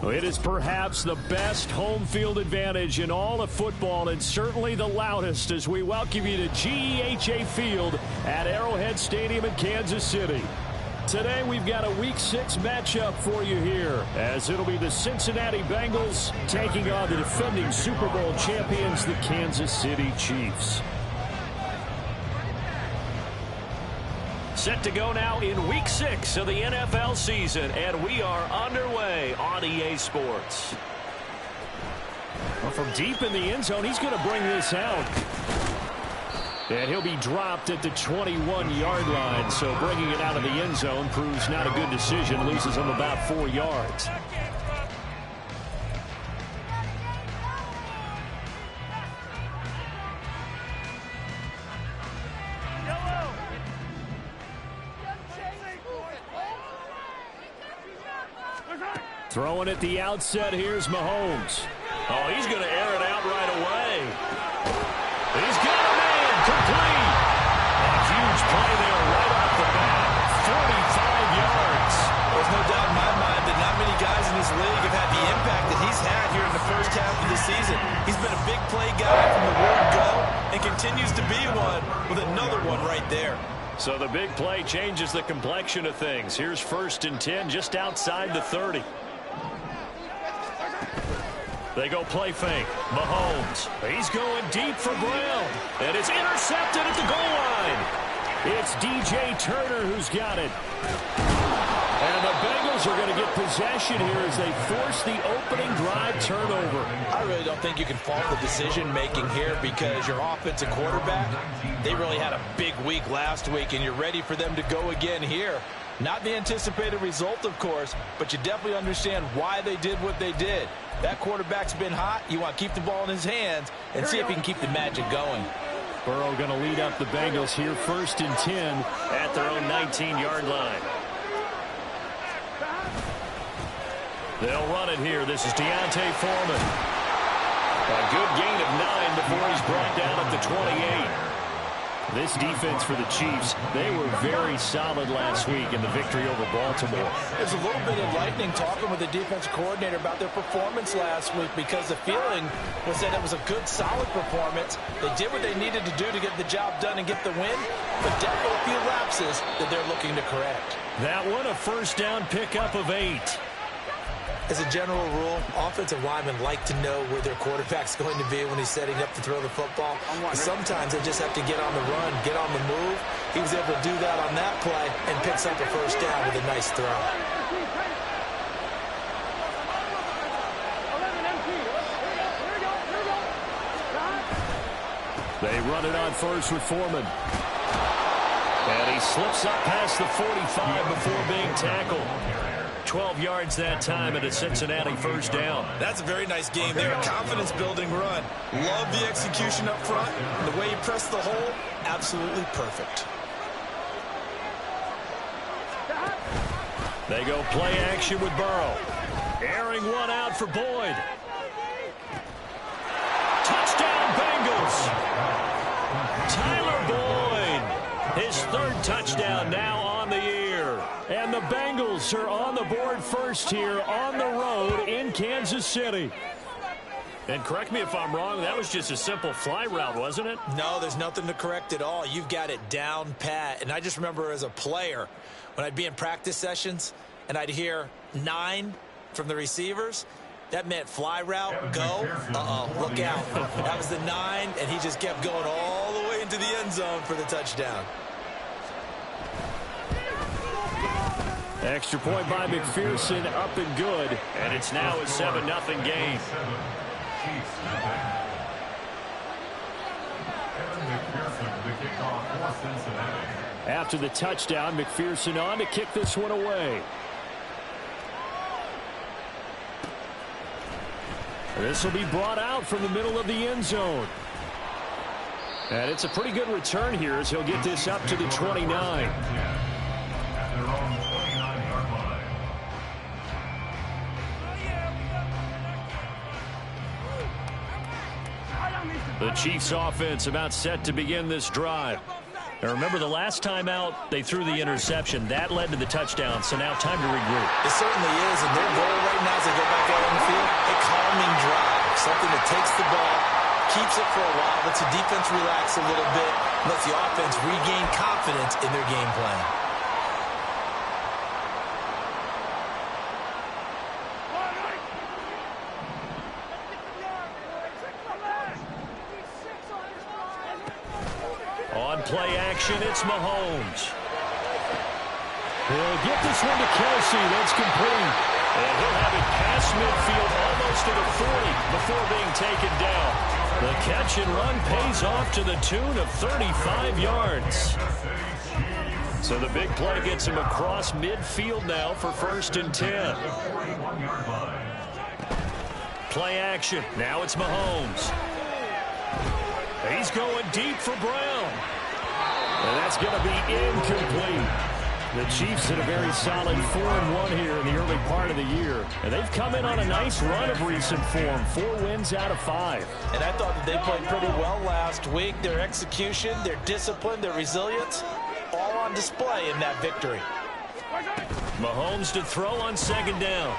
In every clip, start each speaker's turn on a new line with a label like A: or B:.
A: It is perhaps the best home field advantage in all of football, and certainly the loudest, as we welcome you to GEHA Field at Arrowhead Stadium in Kansas City. Today we've got a Week 6 matchup for you here, as it'll be the Cincinnati Bengals taking on the defending Super Bowl champions, the Kansas City Chiefs. Set to go now in Week 6 of the NFL season, and we are underway on EA Sports. Well, from deep in the end zone, he's going to bring this out. And he'll be dropped at the 21-yard line, so bringing it out of the end zone proves not a good decision, loses him about 4 yards. Throwing at the outset, here's Mahomes. Oh, he's going to air it out right away. He's got a man, complete. A huge play there right off the bat. 45 yards.
B: There's no doubt in my mind that not many guys in this league have had the impact that he's had here in the first half of the season. He's been a big play guy from the word go and continues to be one with another one right there.
A: So the big play changes the complexion of things. Here's 1st and 10 just outside the 30. They go play fake. Mahomes. He's going deep for Brown. And it's intercepted at the goal line. It's DJ Turner who's got it. And the Bengals are going to get possession here as they force the opening drive turnover.
B: I really don't think you can fault the decision-making here because your offensive quarterback, they really had a big week last week, and you're ready for them to go again here. Not the anticipated result, of course, but you definitely understand why they did what they did. That quarterback's been hot. You want to keep the ball in his hands and see if he can keep the magic going.
A: Burrow going to lead up the Bengals here, 1st and 10 at their own 19-yard line. They'll run it here. This is Deontay Foreman. A good gain of 9 before he's brought down at the 28. This defense for the Chiefs, they were very solid last week in the victory over Baltimore.
B: There's a little bit enlightening talking with the defensive coordinator about their performance last week because the feeling was that it was a good, solid performance. They did what they needed to do to get the job done and get the win, but definitely a few lapses that they're looking to correct.
A: That one, a 1st down pickup of 8.
B: As a general rule, offensive linemen like to know where their quarterback's going to be when he's setting up to throw the football. Sometimes they just have to get on the run, get on the move. He was able to do that on that play and picks up a 1st down with a nice throw.
A: They run it on 1st with Foreman. And he slips up past the 45 before being tackled. 12 yards that time at a Cincinnati 1st down.
B: That's a very nice game there. Confidence-building run. Love the execution up front. The way he pressed the hole, absolutely perfect.
A: They go play action with Burrow. Airing one out for Boyd. Touchdown, Bengals. Tyler Boyd. His 3rd touchdown now on the year. And the Bengals are on the board first here on the road in Kansas City. And correct me if I'm wrong, that was just a simple fly route, wasn't it?
B: No, there's nothing to correct at all. You've got it down pat. And I just remember as a player, when I'd be in practice sessions and I'd hear 9 from the receivers, that meant fly route, go. Look out. That was the 9, and he just kept going all the way into the end zone for the touchdown.
A: Extra point by McPherson, up and good. And it's now a 7-0 game. After the touchdown, McPherson on to kick this one away. This will be brought out from the middle of the end zone. And it's a pretty good return here as he'll get this up to the 29. The Chiefs offense about set to begin this drive. Now remember, the last time out, they threw the interception. That led to the touchdown, so now time to regroup.
B: It certainly is, and their goal right now as they go back out on the field, a calming drive, something that takes the ball, keeps it for a while, lets the defense relax a little bit, lets the offense regain confidence in their game plan.
A: On play action, it's Mahomes. He'll get this one to Kelsey. That's complete. And he'll have it past midfield, almost to the 40 before being taken down. The catch and run pays off to the tune of 35 yards. So the big play gets him across midfield now for 1st and 10. Play action. Now it's Mahomes. He's going deep for Brown. And that's going to be incomplete. The Chiefs had a very solid 4-1 here in the early part of the year. And they've come in on a nice run of recent form. 4 wins out of 5.
B: And I thought that they played pretty well last week. Their execution, their discipline, their resilience, all on display in that victory.
A: Mahomes to throw on 2nd down.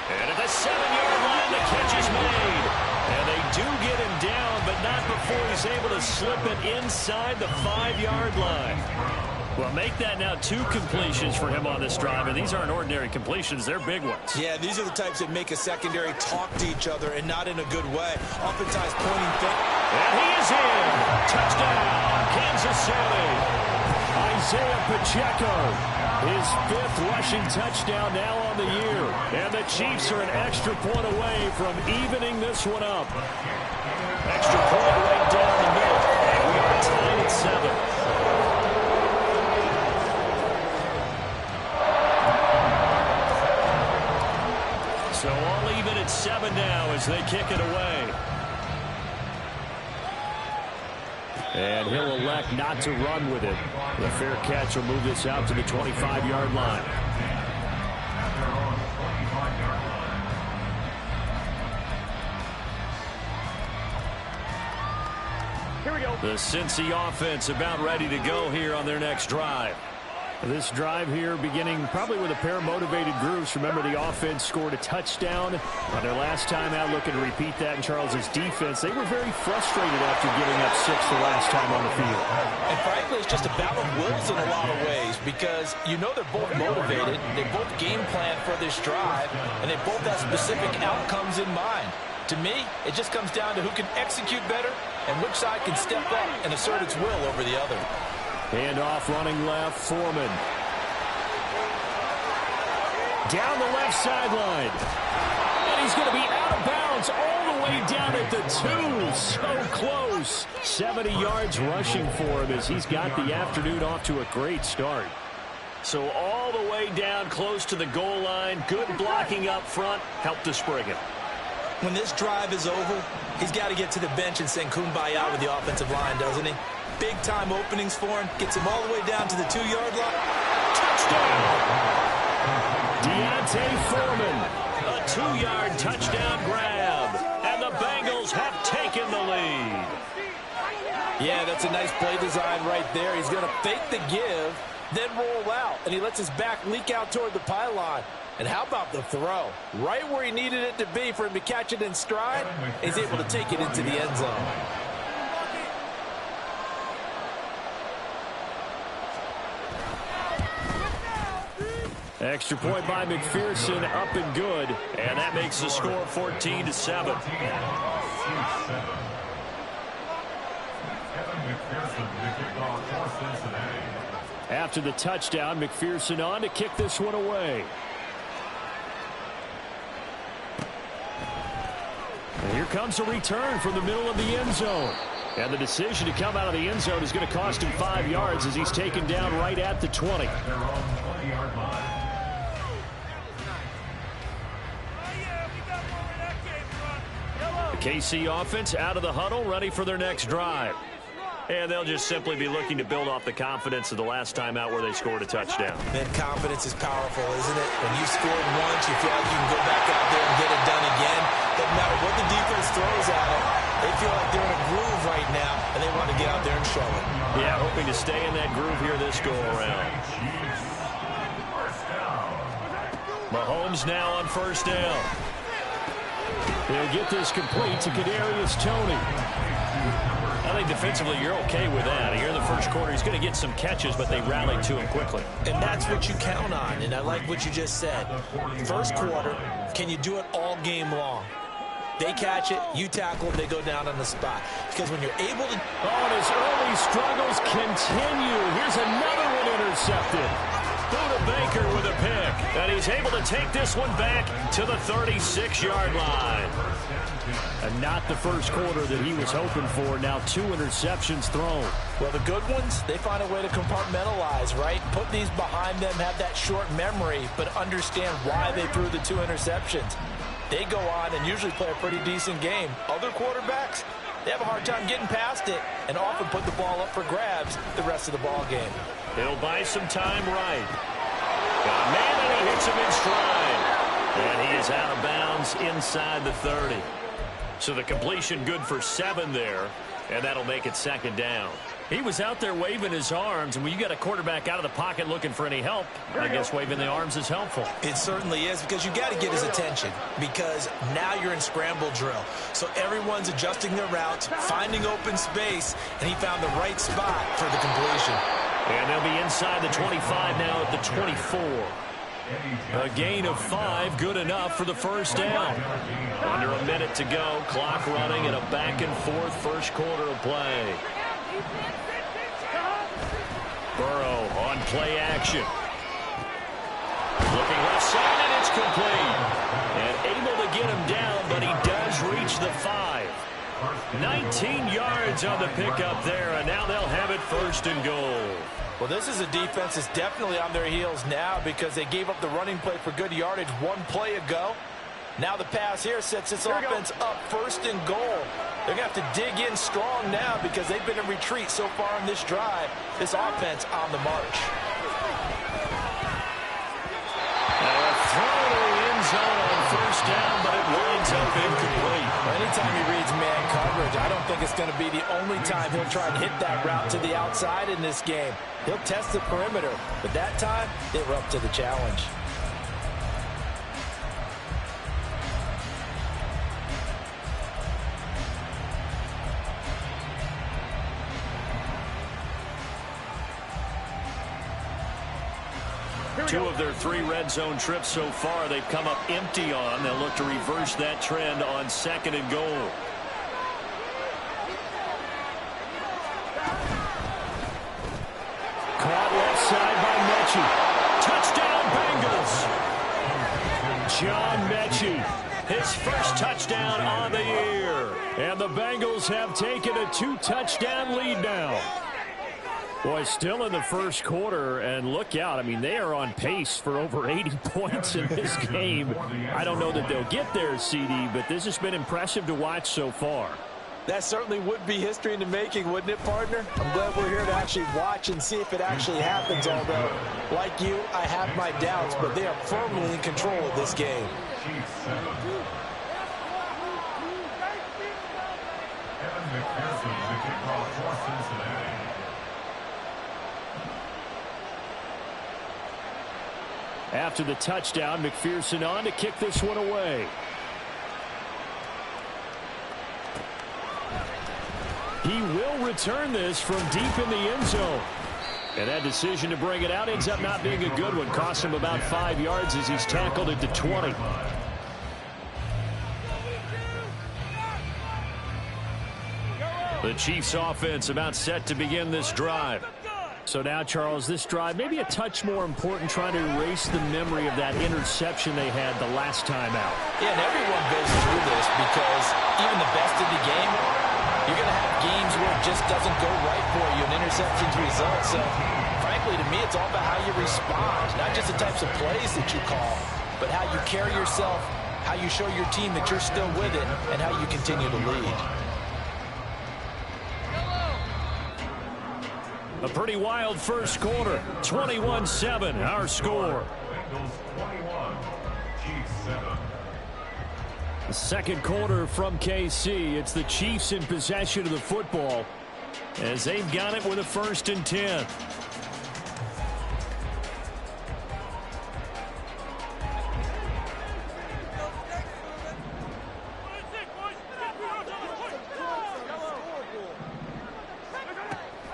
A: And at the 7-yard line, the catch is made. And they do get him down, but not before he's able to slip it inside the 5-yard line. Well, make that now 2 completions for him on this drive, and these aren't ordinary completions. They're big ones.
B: Yeah, these are the types that make a secondary talk to each other, and not in a good way. Oftentimes pointing thing.
A: And he is in. Touchdown, Kansas City. Isaiah Pacheco, his 5th rushing touchdown now on the year. And the Chiefs are an extra point away from evening this one up. Extra point right down the middle. And we are tied at 7. So all even at 7 now as they kick it away. And he'll elect not to run with it. The fair catch will move this out to the 25-yard line. Here we go. The Cincy offense about ready to go here on their next drive. This drive here beginning probably with a pair of motivated groups. Remember, the offense scored a touchdown on their last time out, looking to repeat that in Charles's defense. They were very frustrated after giving up 6 the last time on the field.
B: And frankly, it's just a battle of wills in a lot of ways, because you know they're both motivated, they both game plan for this drive, and they both have specific outcomes in mind. To me, it just comes down to who can execute better and which side can step up and assert its will over the other.
A: Hand off, running left, Foreman. Down the left sideline. And he's going to be out of bounds all the way down at the 2. So close. 70 yards rushing for him as he's got the afternoon off to a great start. So all the way down close to the goal line. Good blocking up front. Helped to spring him.
B: When this drive is over, he's got to get to the bench and sing kumbaya with the offensive line, doesn't he? Big-time openings for him. Gets him all the way down to the 2-yard line. Touchdown!
A: Deontay Foreman. A 2-yard touchdown grab. And the Bengals have taken the lead.
B: Yeah, that's a nice play design right there. He's going to fake the give, then roll out. And he lets his back leak out toward the pylon. And how about the throw? Right where he needed it to be for him to catch it in stride. He's able to take it into the end zone.
A: Extra point by McPherson, up and good. And that makes the score 14-7. After the touchdown, McPherson on to kick this one away. And here comes a return from the middle of the end zone. And the decision to come out of the end zone is going to cost him 5 yards as he's taken down right at the 20. The KC offense out of the huddle, ready for their next drive. And they'll just simply be looking to build off the confidence of the last time out where they scored a touchdown.
B: Man, confidence is powerful, isn't it? When you scored once, you feel like you can go back out there and get it done again. Doesn't matter what the defense throws at them. They feel like they're in a groove right now.
A: stay in that groove here this go-around. Mahomes now on first down. They'll get this complete to Kadarius Toney. I think defensively you're okay with that. Here in the first quarter, he's going to get some catches, but they rallied to him quickly.
B: And that's what you count on, and I like what you just said. First quarter, can you do it all game long? They catch it, you tackle, they go down on the spot. Because when you're able to...
A: Oh, and his early struggles continue. Here's another one intercepted. Buda Baker with a pick. And he's able to take this one back to the 36-yard line. And not the first quarter that he was hoping for. Now 2 interceptions thrown.
B: Well, the good ones, they find a way to compartmentalize, right? Put these behind them, have that short memory, but understand why they threw the 2 interceptions. They go on and usually play a pretty decent game. Other quarterbacks, they have a hard time getting past it and often put the ball up for grabs the rest of the ball game.
A: He'll buy some time right. Got a man, and he hits him in stride. And he is out of bounds inside the 30. So the completion good for 7 there, and that'll make it second down. He was out there waving his arms, and when you got a quarterback out of the pocket looking for any help, I guess waving the arms is helpful.
B: It certainly is, because you got to get his attention, because now you're in scramble drill. So everyone's adjusting their routes, finding open space, and he found the right spot for the completion.
A: And they'll be inside the 25 now at the 24. A gain of 5, good enough for the first down. Under a minute to go, clock running, and a back-and-forth first quarter of play. Burrow on play action. Looking left side, and it's complete. And able to get him down, but he does reach the 5. 19 yards on the pickup there, and now they'll have it first and goal.
B: Well, this is a defense that's definitely on their heels now because they gave up the running play for good yardage 1 play ago. Now the pass here sets this offense up first and goal. They're going to have to dig in strong now because they've been in retreat so far on this drive. This offense on the march.
A: Now a throw to the end zone on first down, but it winds up incomplete.
B: Anytime he reads man coverage, I don't think it's going to be the only time he'll try and hit that route to the outside in this game. He'll test the perimeter, but that time, they were up to the challenge.
A: Two of their 3 red zone trips so far they've come up empty on. They'll look to reverse that trend on second and goal. Caught left side by Mechie. Touchdown Bengals. John Mechie, his first touchdown on the year. And the Bengals have taken a 2-touchdown lead now. Boy, still in the first quarter, and look out. I mean, they are on pace for over 80 points in this game. I don't know that they'll get there, CD, but this has been impressive to watch so far.
B: That certainly would be history in the making, wouldn't it, partner? I'm glad we're here to actually watch and see if it actually happens, although, like you, I have my doubts, but they are firmly in control of this game.
A: After the touchdown, McPherson on to kick this one away. He will return this from deep in the end zone. And that decision to bring it out ends up not being a good one. Costs him about 5 yards as he's tackled at the 20. The Chiefs offense about set to begin this drive. So now, Charles, this drive maybe a touch more important, trying to erase the memory of that interception they had the last time out.
B: Yeah, and everyone goes through this because even the best in the game, you're going to have games where it just doesn't go right for you, and interceptions result. So, frankly, to me, it's all about how you respond, not just the types of plays that you call, but how you carry yourself, how you show your team that you're still with it, and how you continue to lead.
A: A pretty wild first quarter. 21-7, our score. The second quarter from KC. It's the Chiefs in possession of the football. as they've got it with a 1st and 10.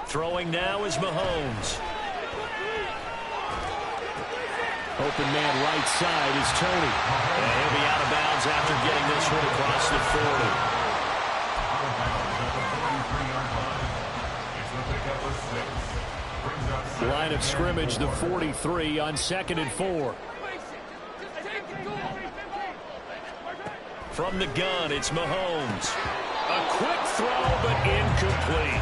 A: Throwing now is Mahomes. Open man right side is Tony. And he'll be out of bounds after getting this one across the 40. Line of scrimmage, the 43 on 2nd and 4. From the gun, it's Mahomes. A quick throw, but incomplete.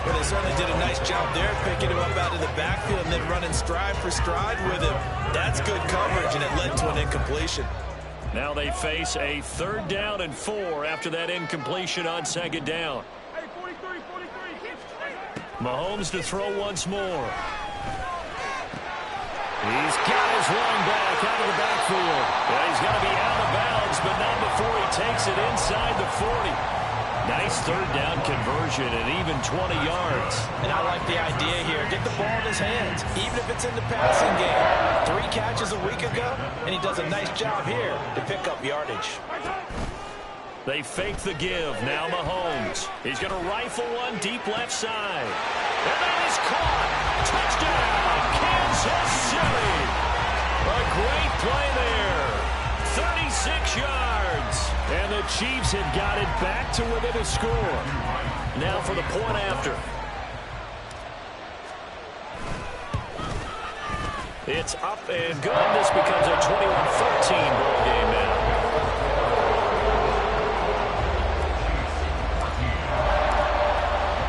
B: Well, they certainly did a nice job there, picking him up out of the backfield and then running stride for stride with him. That's good coverage, and it led to an incompletion.
A: Now they face a 3rd down and 4 after that incompletion on 2nd down. Mahomes to throw once more. He's got his running back out of the backfield. Well, he's got to be out of bounds, but not before he takes it inside the 40. Nice 3rd down conversion and even 20 yards.
B: And I like the idea here. Get the ball in his hands, even if it's in the passing game. 3 catches a week ago, and he does a nice job here to pick up yardage.
A: They fake the give. Now Mahomes. He's going to rifle one deep left side. And that is caught. Touchdown, Kansas City. A great play there. 36 yards. And the Chiefs have got it back to within a score. Now for the point after. It's up and good. This becomes a 21-13 ball game now.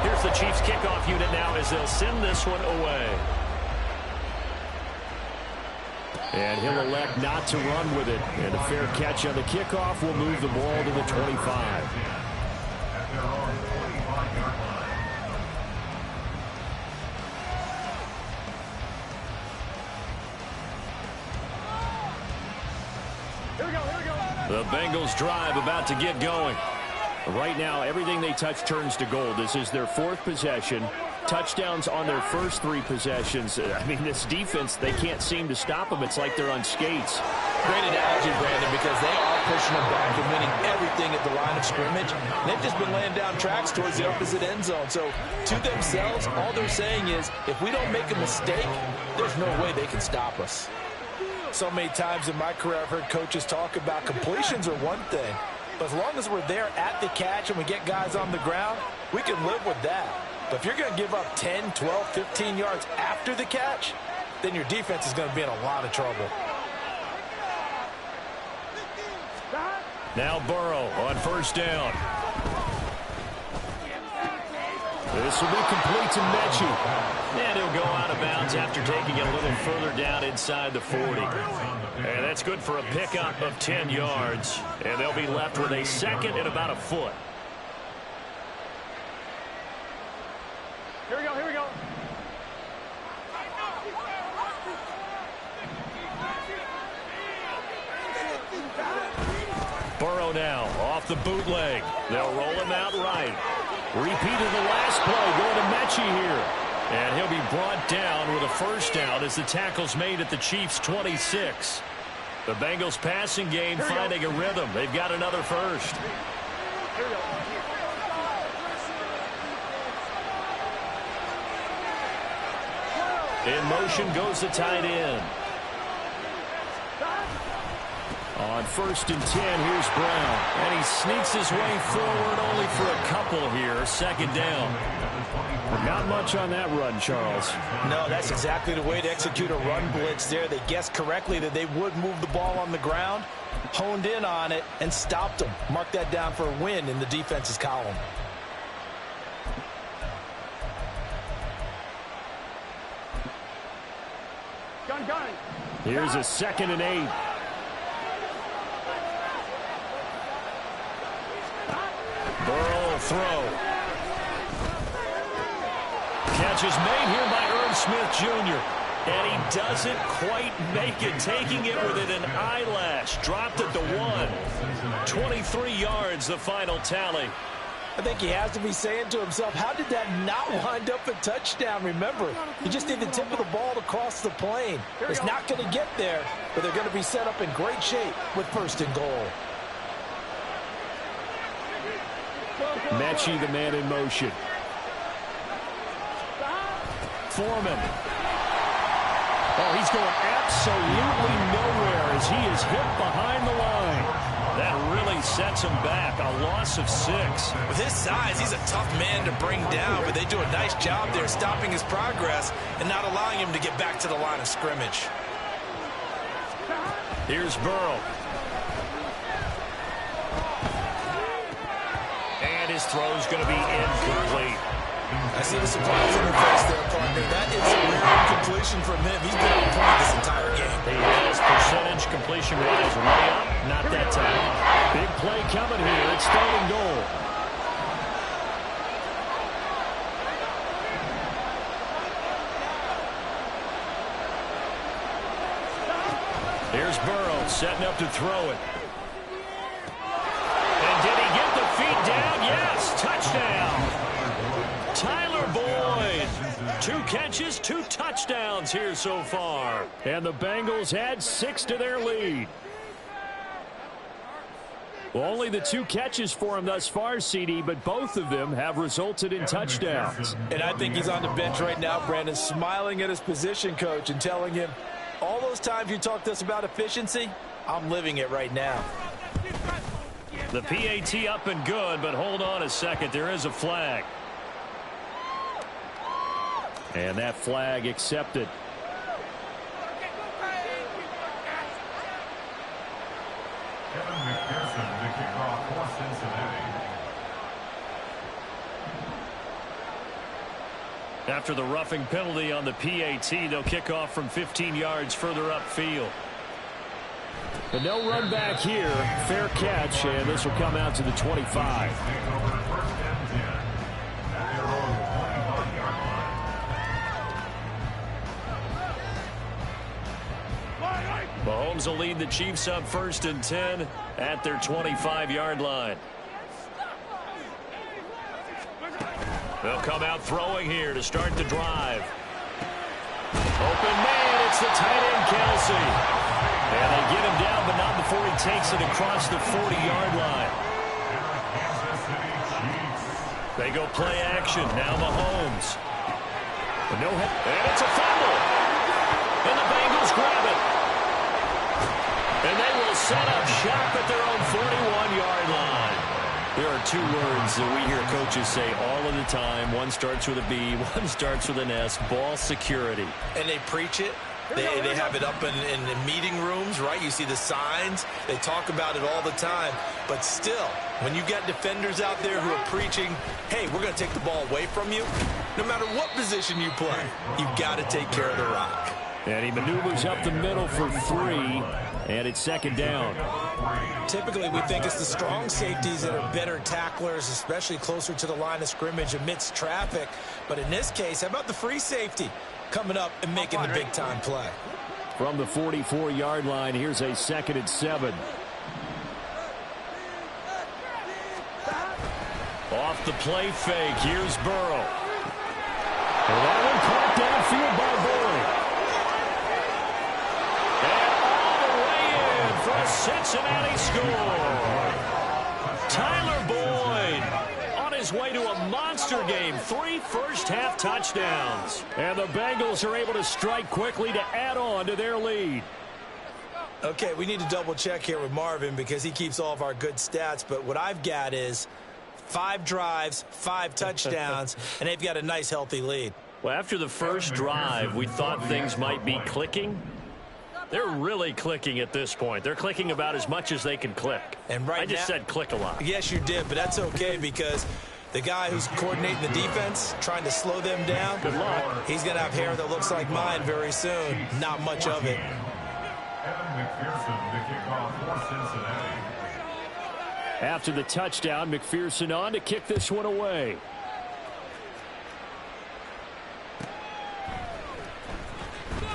A: Here's the Chiefs kickoff unit now as they'll send this one away. And he'll elect not to run with it. And a fair catch on the kickoff will move the ball to the 25. The Bengals drive about to get going. Right now, everything they touch turns to gold. This is their 4th possession. Touchdowns on their first 3 possessions. I mean, this defense, they can't seem to stop them. It's like they're on skates.
B: Great analogy, Brandon, because they are pushing them back and winning everything at the line of scrimmage. They've just been laying down tracks towards the opposite end zone. So, to themselves, all they're saying is, if we don't make a mistake, there's no way they can stop us. So many times in my career, I've heard coaches talk about completions are one thing. But as long as we're there at the catch and we get guys on the ground, we can live with that. But if you're going to give up 10, 12, 15 yards after the catch, then your defense is going to be in a lot of trouble.
A: Now Burrow on 1st down. This will be complete to Mechie. And he'll go out of bounds after taking it a little further down inside the 40. And that's good for a pickup of 10 yards. And they'll be left with a 2nd and about a foot.
C: Here we go, here we go.
A: Burrow now off the bootleg. They'll roll him out right. Repeat of the last play going to Mechie here. And he'll be brought down with a 1st down as the tackle's made at the Chiefs' 26. The Bengals passing game finding a rhythm. They've got another 1st.
C: Here we go.
A: In motion goes the tight end. On 1st and 10, here's Brown. And he sneaks his way forward only for a couple here. 2nd down. Not much on that run, Charles.
B: No, that's exactly the way to execute a run blitz there. They guessed correctly that they would move the ball on the ground, honed in on it, and stopped them. Mark that down for a win in the defense's column.
C: Gun.
A: Here's a 2nd and 8. Burrow will throw. Catch is made here by Irv Smith Jr. And he doesn't quite make it, taking it within an eyelash. Dropped at the 1. 23 yards, the final tally.
B: I think he has to be saying to himself, how did that not wind up a touchdown? Remember, you just need the tip of the ball to cross the plane. It's not going to get there, but they're going to be set up in great shape with 1st and goal.
A: Mechie, the man in motion. Foreman. Oh, he's going absolutely nowhere as he is hit behind the line. That really sets him back. A loss of 6.
B: With his size, he's a tough man to bring down, but they do a nice job there stopping his progress and not allowing him to get back to the line of scrimmage.
A: Here's Burrow. And his throw's going to be incomplete.
B: I see the surprise in your face there, partner. That is a rare incompletion from him. He's been on point this entire game.
A: He has percentage completion rate is way up. Not that time. Big play coming here. It's 3rd and goal. Here's Burrow setting up to throw it. And did he get the feet down? Yes, touchdown. Tyler Boyd. 2 catches, 2 touchdowns here so far. And the Bengals add 6 to their lead. Well, only the 2 catches for him thus far, CD, but both of them have resulted in touchdowns.
B: And I think he's on the bench right now, Brandon, smiling at his position coach and telling him, all those times you talked to us about efficiency, I'm living it right now.
A: The PAT up and good, but hold on a second. There is a flag. And that flag accepted. After the roughing penalty on the PAT, they'll kick off from 15 yards further upfield. But no run back here. Fair catch, and this will come out to the 25. Mahomes will lead the Chiefs up 1st and 10 at their 25-yard line. They'll come out throwing here to start the drive. Open man, it's the tight end, Kelsey. And they get him down, but not before he takes it across the 40-yard line. They go play action. Now Mahomes. No hit. And it's a fumble. And the Bengals grab it. And they will set up shop at their own 41-yard line. There are 2 words that we hear coaches say all of the time. One starts with a B, one starts with an S. Ball security.
B: And they preach it. They have it up in the meeting rooms, right? You see the signs. They talk about it all the time. But still, when you got defenders out there who are preaching, hey, we're going to take the ball away from you, no matter what position you play, you've got to take care of the rock.
A: And he maneuvers up the middle for 3, and it's 2nd down.
B: Typically, we think it's the strong safeties that are better tacklers, especially closer to the line of scrimmage amidst traffic. But in this case, how about the free safety coming up and making the big-time play?
A: From the 44-yard line, here's a 2nd and 7. Off the play fake, here's Burrow. And that one caught downfield by Boyd. And all the way in for a Cincinnati score. Tyler Boyd on his way to a monster game. 3 first-half touchdowns. And the Bengals are able to strike quickly to add on to their lead.
B: Okay, we need to double-check here with Marvin because he keeps all of our good stats. But what I've got is 5 drives, 5 touchdowns, and they've got a nice, healthy lead.
A: Well, after the first drive, we thought things might be clicking. They're really clicking at this point. They're clicking about as much as they can click.
B: And right
A: I just
B: now,
A: said click a lot.
B: Yes, you did, but that's okay because the guy who's coordinating the defense, trying to slow them down,
A: good luck.
B: He's going to have hair that looks like mine very soon. Not much of it.
A: After the touchdown, McPherson on to kick this one away.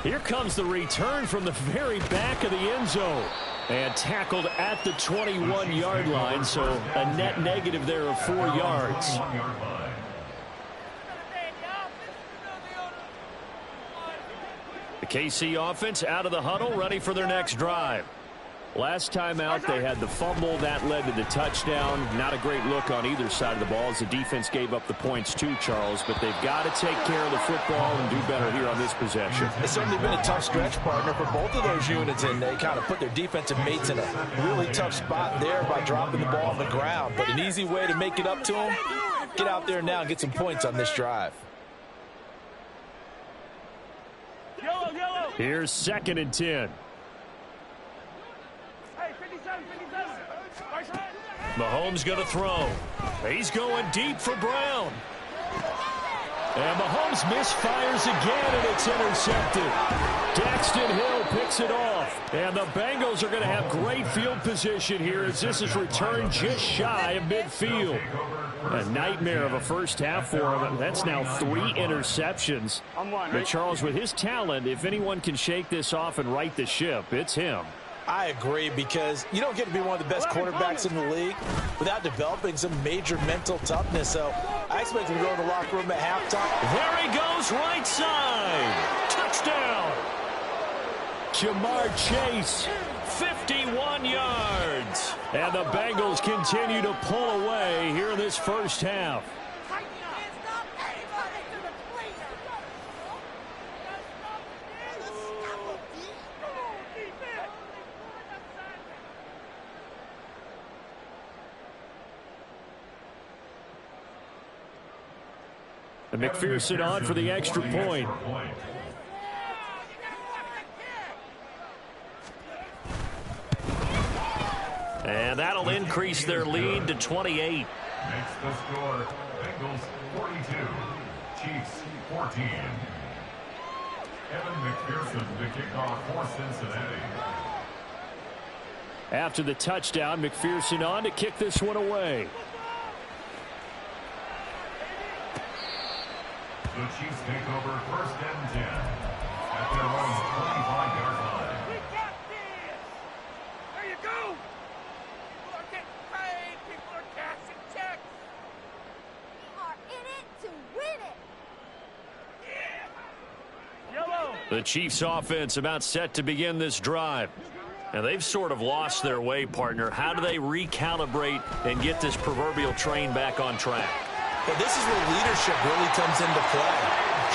A: Here comes the return from the very back of the end zone. And tackled at the 21-yard line, so a net negative there of 4 yards. The KC offense out of the huddle, ready for their next drive. Last time out, they had the fumble. That led to the touchdown. Not a great look on either side of the ball as the defense gave up the points too, Charles. But they've got to take care of the football and do better here on this possession.
B: It's certainly been a tough stretch, partner, for both of those units, and they kind of put their defensive mates in a really tough spot there by dropping the ball on the ground. But an easy way to make it up to them, get out there now and get some points on this drive.
A: Here's 2nd and 10. Mahomes going to throw. He's going deep for Brown. And Mahomes misfires again, and it's intercepted. Daxton Hill picks it off. And the Bengals are going to have great field position here as this is returned just shy of midfield. A nightmare of a first half for him. That's now 3 interceptions. But Charles, with his talent, if anyone can shake this off and right the ship, it's him.
B: I agree, because you don't get to be one of the best quarterbacks in the league without developing some major mental toughness. So I expect him to go in the locker room at halftime.
A: There he goes, right side. Touchdown. Jamar Chase, 51 yards. And the Bengals continue to pull away here in this first half. And McPherson on for the extra point. And that'll increase their lead to 28.
D: Makes the score Bengals 42, Chiefs 14. Evan McPherson the kickoff for Cincinnati.
A: After the touchdown, McPherson on to kick this one away.
D: The Chiefs take over 1st and 10 at their own 25-yard line.
C: We got this! There you go! People are getting paid! People are cashing checks!
E: We are in it to win it!
C: Yeah! Yellow!
A: The Chiefs offense about set to begin this drive. And they've sort of lost their way, partner. How do they recalibrate and get this proverbial train back on track?
B: But this is where leadership really comes into play.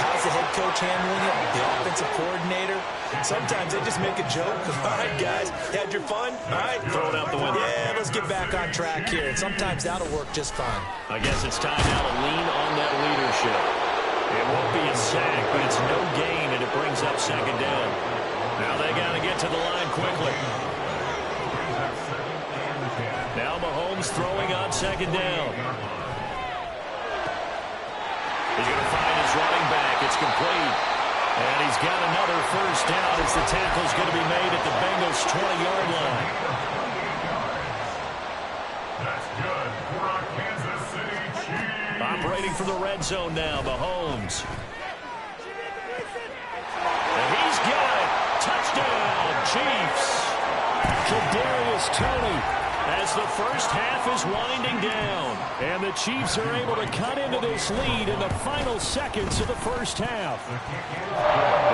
B: How's the head coach handling it? The offensive coordinator? Sometimes they just make a joke. All right, guys, had your fun? All right,
A: Throw it out the window.
B: Yeah, let's get back on track here. And sometimes that'll work just fine.
A: I guess it's time now to lean on that leadership. It won't be a sack, but it's no gain, and it brings up 2nd down. Now they got to get to the line quickly. Now Mahomes throwing on 2nd down. He's going to find his running back. It's complete. And he's got another first down as the tackle's going to be made at the Bengals' 20-yard line.
D: That's good for our Kansas City Chiefs.
A: Operating from the red zone now, Mahomes. And he's got it. Touchdown, Chiefs. Kadarius Toney as the first half is winding down. And the Chiefs are able to cut into this lead in the final seconds of the first half.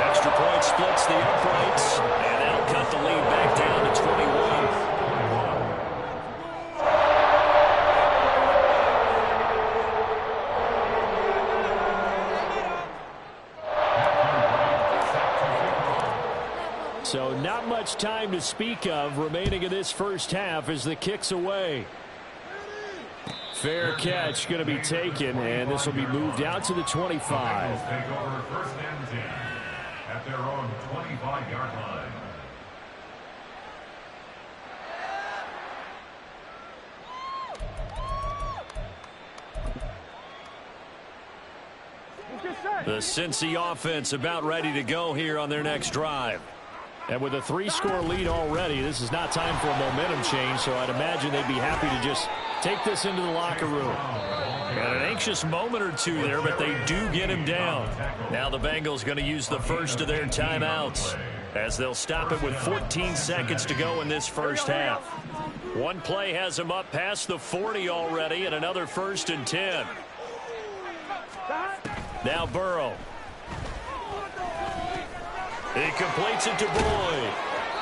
A: Extra point splits the uprights, and that'll cut the lead back down to 21. So not much time to speak of remaining in this first half as the kick's away. Fair catch going to be taken, and this will be moved out to the 25.
D: Take over 1st and 10 at their own 25-yard line.
A: The Cincy offense about ready to go here on their next drive. And with a 3-score lead already, this is not time for a momentum change, so I'd imagine they'd be happy to just take this into the locker room. Got an anxious moment or two there, but they do get him down. Now the Bengals going to use the first of their timeouts. as they'll stop it with 14 seconds to go in this first half. One play has him up past the 40 already, and another 1st and 10. Now Burrow. He completes it to Boyd.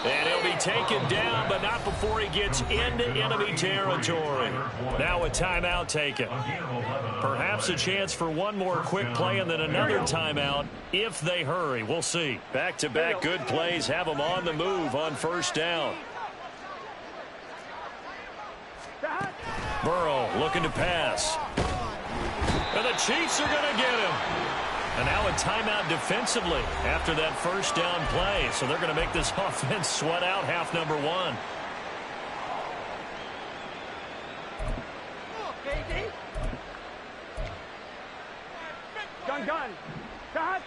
A: And he'll be taken down, but not before he gets into enemy territory. Now a timeout taken. Perhaps a chance for one more quick play and then another timeout if they hurry. We'll see. Back-to-back good plays have them on the move on 1st down. Burrow looking to pass. And the Chiefs are going to get him. And now a timeout defensively after that 1st down play. So they're going to make this offense sweat out half number 1.
C: Gun. Cut.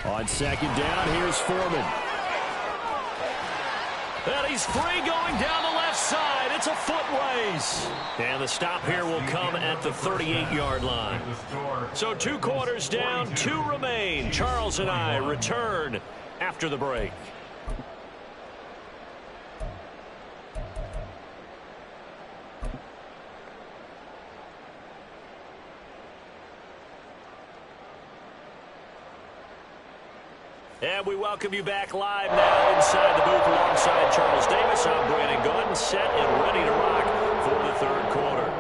A: On 2nd down, here's Foreman. And he's free going down the left side. It's a foot race. And the stop here will come at the 38-yard line. So 2 quarters down, 2 remain. Charles and I return after the break. And we welcome you back live now inside the booth alongside Charles Davis. I'm Brandon Gordon, set and ready to rock for the 3rd quarter.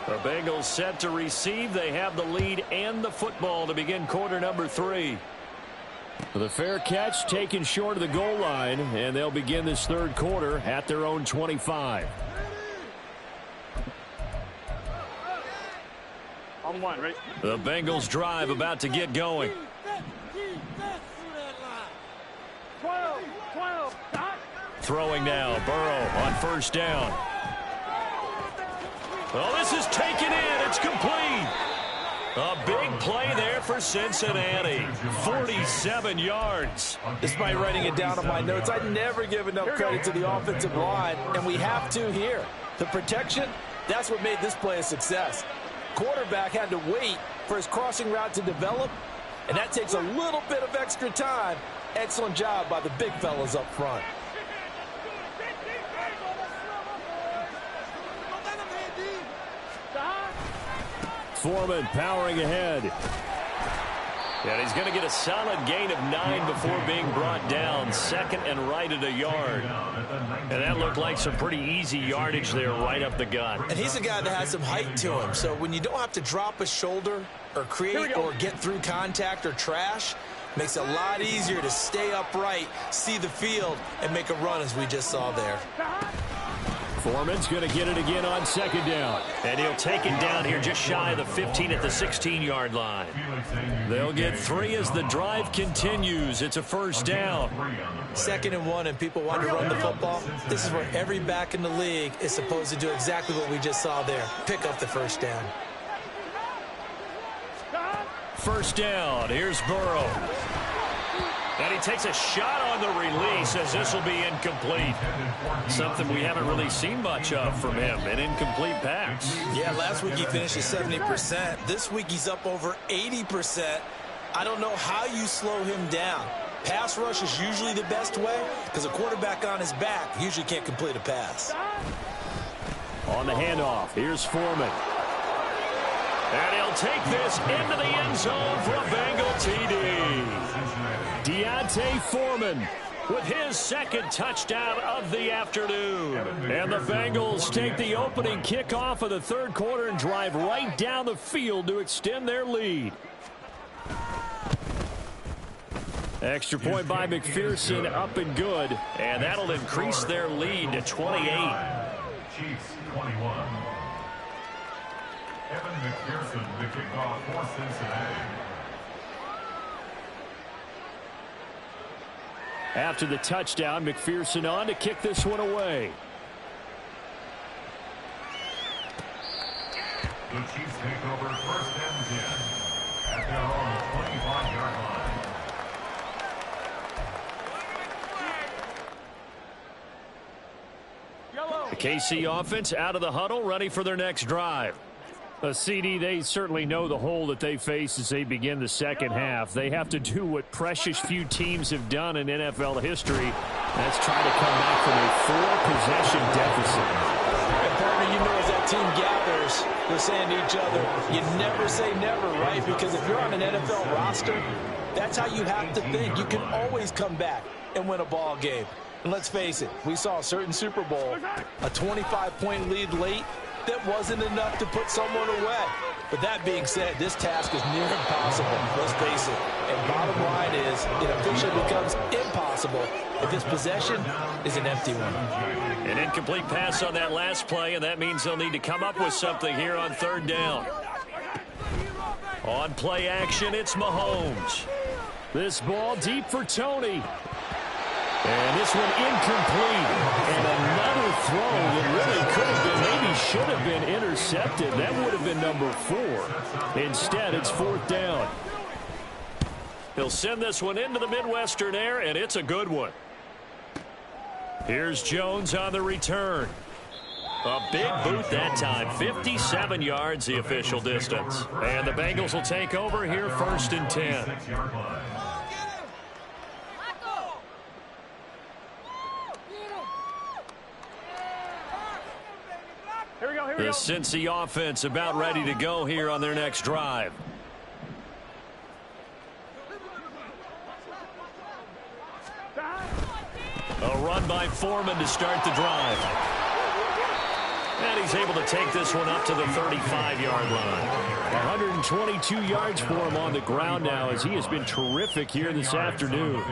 A: The Bengals set to receive. They have the lead and the football to begin quarter number 3. The fair catch taken short of the goal line, and they'll begin this 3rd quarter at their own 25.
C: On 1, right?
A: The Bengals drive about to get going.
C: 12.
A: Throwing now, Burrow on 1st down. Oh, this is taken in. It's complete. A big play there for Cincinnati. 47 yards.
B: Despite writing it down on my notes, I never give enough credit to the offensive line, and we have to here. The protection, that's what made this play a success. Quarterback had to wait for his crossing route to develop, and that takes a little bit of extra time. Excellent job by the big fellas up front.
A: Foreman powering ahead. And he's going to get a solid gain of 9 before being brought down. 2nd and right at a yard. And that looked like some pretty easy yardage there right up the gut.
B: And he's a guy that has some height to him. So when you don't have to drop a shoulder or create or get through contact or trash, makes it a lot easier to stay upright, see the field, and make a run as we just saw there.
A: Foreman's going to get it again on 2nd down. And he'll take it down here just shy of the 15 at the 16-yard line. They'll get 3 as the drive continues. It's a 1st down.
B: 2nd and 1, and people want to run the football. This is where every back in the league is supposed to do exactly what we just saw there. Pick up the 1st down.
A: 1st down. Here's Burrow. And he takes a shot on the release as this will be incomplete. Something we haven't really seen much of from him, an incomplete pass.
B: Yeah, last week he finished at 70%. This week he's up over 80%. I don't know how you slow him down. Pass rush is usually the best way because a quarterback on his back usually can't complete a pass.
A: On the handoff, here's Foreman. And he'll take this into the end zone for a Bengal TD. Deontay Foreman with his 2nd touchdown of the afternoon. And the Bengals take the opening kickoff of the 3rd quarter and drive right down the field to extend their lead. Extra point by McPherson, up and good. And that'll increase their lead to 28.
D: Chiefs 21. Evan McPherson, the kickoff for Cincinnati.
A: After the touchdown, McPherson on to kick this one away.
D: The Chiefs take over 1st and 10 at their own 25-yard line.
A: The KC offense out of the huddle, ready for their next drive. CD, they certainly know the hole that they face as they begin the second half. They have to do what precious few teams have done in NFL history. That's try to come back from a 4-possession deficit.
B: And partner, you know, as that team gathers, they're saying to each other, you never say never, right? Because if you're on an NFL roster, that's how you have to think. You can always come back and win a ball game. And let's face it, we saw a certain Super Bowl, a 25-point lead late, that wasn't enough to put someone away. But that being said, this task is near impossible, let's face it. And bottom line is, it officially becomes impossible if this possession is an empty one.
A: An incomplete pass on that last play, and that means they'll need to come up with something here on third down. On play action, it's Mahomes. This ball deep for Tony. And this one incomplete. And another throw that really could have been, maybe should have been intercepted. That would have been number 4. Instead, it's fourth down. He'll send this one into the Midwestern air, and it's a good one. Here's Jones on the return. A big boot that time. 57 yards the official distance. And the Bengals will take over here, 1st and 10. The Cincy offense about ready to go here on their next drive. A run by Foreman to start the drive. And he's able to take this one up to the 35-yard line. 122 yards for him on the ground now as he has been terrific here this afternoon.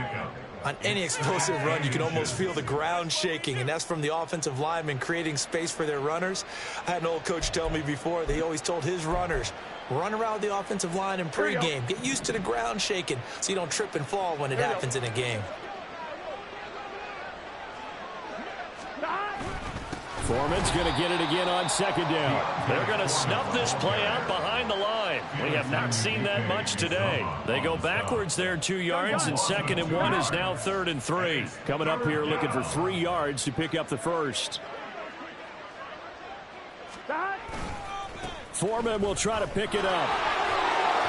B: On any explosive run, you can almost feel the ground shaking, and that's from the offensive linemen creating space for their runners. I had an old coach tell me before that he always told his runners, run around the offensive line in pregame. Get used to the ground shaking so you don't trip and fall when it happens in a game.
A: Foreman's going to get it again on second down. They're going to snuff this play out behind the line. We have not seen that much today. They go backwards there 2 yards, and 2nd and 1 is now 3rd and 3. Coming up here looking for 3 yards to pick up the first. Foreman will try to pick it up.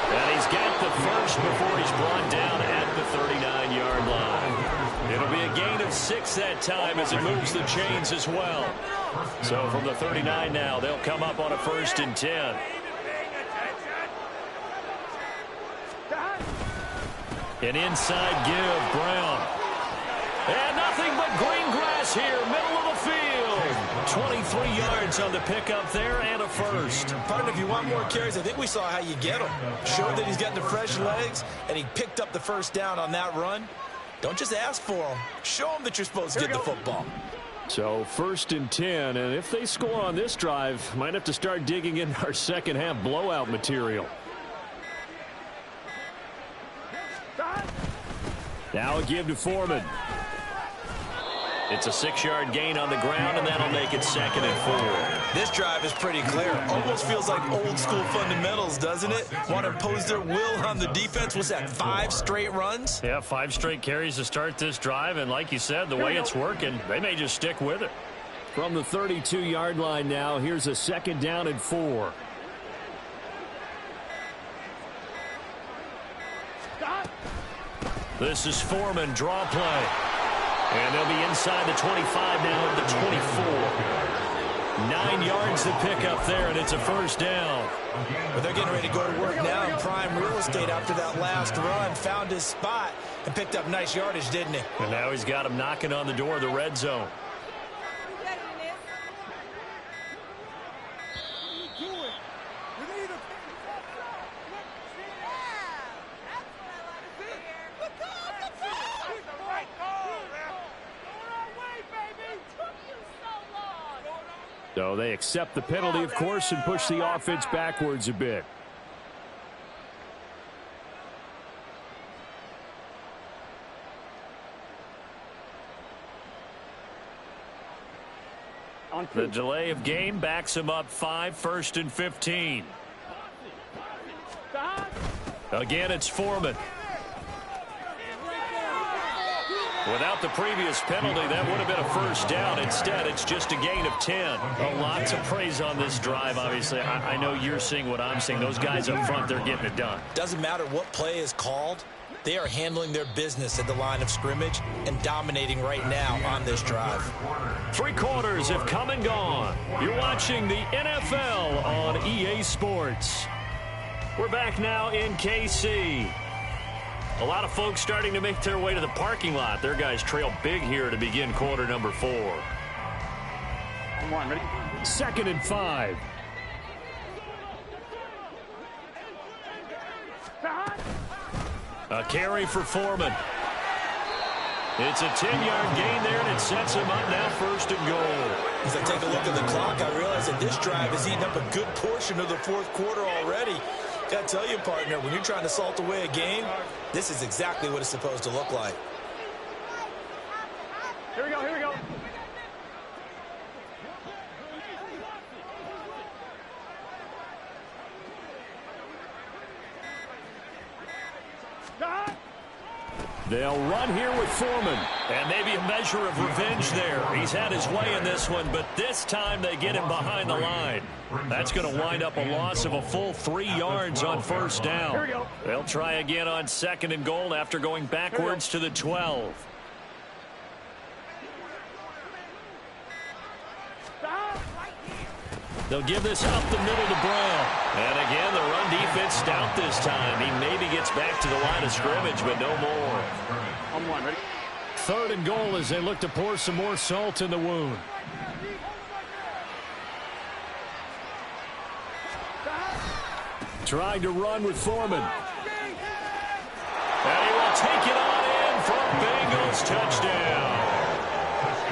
A: And he's got the first before he's brought down at the 39-yard line. It'll be a gain of 6 that time as it moves the chains as well. So from the 39 now, they'll come up on a 1st and 10. An inside give, Brown. And nothing but green grass here, middle of the field. 23 yards on the pickup there and a first.
B: Partner, if you want more carries, I think we saw how you get him. Showed that he's got the fresh legs, and he picked up the first down on that run. Don't just ask for him. Show him that you're supposed to get the football.
A: So 1st and 10, and if they score on this drive, might have to start digging in our second half blowout material. Now a give to Foreman. It's a 6-yard gain on the ground, and that'll make it 2nd and 4.
B: This drive is pretty clear. Almost feels like old school fundamentals, doesn't it? Want to impose their will on the defense. What's that, 5 straight runs?
A: Yeah, 5 straight carries to start this drive, and like you said, the way it's working, they may just stick with it. From the 32-yard line now, here's a 2nd down and 4. This is Foreman, draw play. And they'll be inside the 25 now at the 24. 9 yards to pick up there, and it's a first down.
B: But they're getting ready to go to work now in prime real estate after that last run. Found his spot and picked up nice yardage, didn't he?
A: And now he's got him knocking on the door of the red zone. So they accept the penalty, of course, and push the offense backwards a bit. The delay of game backs him up 5, 1st and 15. Again, it's Foreman. Without the previous penalty, that would have been a first down. Instead, it's just a gain of 10. A lot to praise on this drive, obviously. I know you're seeing what I'm seeing. Those guys up front, they're getting it done.
B: Doesn't matter what play is called. They are handling their business at the line of scrimmage and dominating right now on this drive.
A: 3 quarters have come and gone. You're watching the NFL on EA Sports. We're back now in KC. A lot of folks starting to make their way to the parking lot. Their guys trail big here to begin quarter number 4.
C: Come on, ready?
A: 2nd and 5. A carry for Foreman. It's a 10-yard gain there, and it sets him up now 1st and goal.
B: As I take a look at the clock, I realize that this drive has eaten up a good portion of the 4th quarter already. Got to tell you, partner, when you're trying to salt away a game, this is exactly what it's supposed to look like.
C: Here we go, here we go.
A: They'll run here with Foreman. And maybe a measure of revenge there. He's had his way in this one, but this time they get him behind the line. That's going to wind up a loss of a full 3 yards on 1st down.
C: Here we go.
A: They'll try again on 2nd and goal after going backwards to the 12. They'll give this up the middle to Brown. And again, the run defense stout this time. He maybe gets back to the line of scrimmage, but no more.
C: On 1, ready?
A: 3rd and goal as they look to pour some more salt in the wound. Trying to run with Foreman. And he will take it on in for a Bengals touchdown.